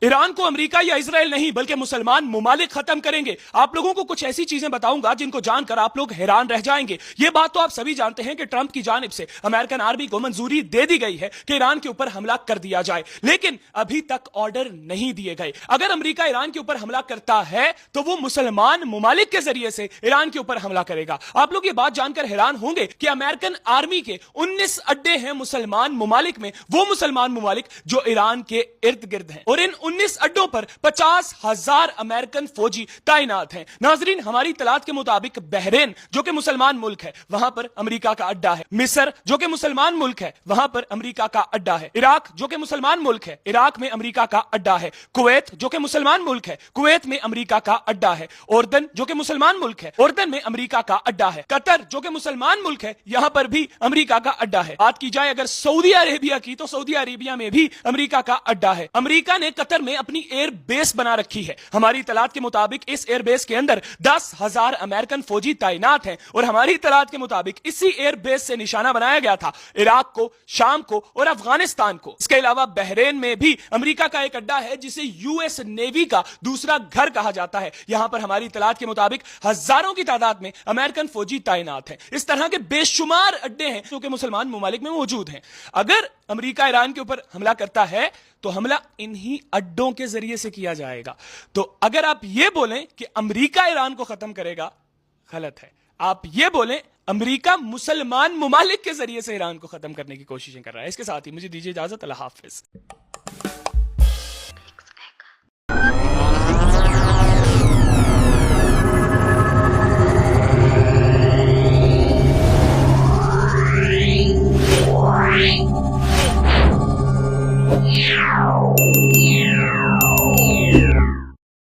Iran को America या Israel नहीं बल्कि मुसलमान मुमालिक खत्म करेंगे। आप लोगों को कुछ ऐसी चीजें बताऊंगा जिनको जानकर आप लोग हैरान रह जाएंगे। ये बात तो आप सभी जानते हैं कि ट्रंप की जानिब से अमेरिकन आर्मी को मंजूरी दे दी गई है कि ईरान के ऊपर हमला कर दिया जाए, लेकिन अभी तक ऑर्डर नहीं दिए गए। अगर अमेरिका ईरान के ऊपर हमला करता है तो वो मुसलमान मुमालिक के जरिए से ईरान के ऊपर हमला करेगा। आप लोग ये बात जानकर हैरान होंगे कि अमेरिकन आर्मी के 19 अड्डे हैं मुसलमान मुमालिक में, वो मुसलमान मुमालिक जो ईरान के इर्द गिर्द हैं, और इन 19 अड्डों पर 50,000 अमेरिकन फौजी तैनात हैं। नाजरीन, हमारी इत्तलात के मुताबिक बहरीन जो कि मुसलमान मुल्क है, वहां पर अमेरिका का अड्डा है। मिस्र जो कि मुसलमान मुल्क है, वहां पर अमेरिका का अड्डा है। इराक जो कि मुसलमान मुल्क है, इराक में अमेरिका का अड्डा है। कुवैत जो कि मुसलमान मुल्क है, कुवैत में अमेरिका का अड्डा है। उर्दन जो कि मुसलमान मुल्क है, उर्दन में अमेरिका का अड्डा है। कतर जो कि मुसलमान मुल्क है, यहां पर भी अमेरिका का अड्डा है। बात की जाए अगर सऊदी अरेबिया की, तो सऊदी अरेबिया में भी अमेरिका का अड्डा है। अमेरिका ने कतर में अपनी एयर बेस बना रखी है। हमारी इत्तलात के मुताबिक इस एयर बेस के अंदर 10,000 अमेरिकन फौजी तैनात हैं, और हमारी इत्तलात के मुताबिक इसी एयर बेस से निशाना बनाया गया था इराक को, शाम को और अफगानिस्तान को। इसके अलावा बहरीन में भी अमेरिका का एक अड्डा है जिसे यूएस नेवी का दूसरा घर कहा जाता है। यहां पर हमारी इत्तलात के मुताबिक हजारों की तादाद में अमेरिकन फौजी तैनात हैं। इस तरह के बेशुमार अड्डे हैं जो कि मुसलमान मुमालिक में मौजूद हैं। अगर अमेरिका ईरान के ऊपर हमला करता है तो हमला इन्हीं अड्डों के जरिए से किया जाएगा। तो अगर आप ये बोलें कि अमेरिका ईरान को खत्म करेगा, गलत है। आप ये बोलें अमेरिका मुसलमान मुमालिक के जरिए से ईरान को खत्म करने की कोशिशें कर रहा है। इसके साथ ही मुझे दीजिए इजाजत। अल्लाह हाफिज।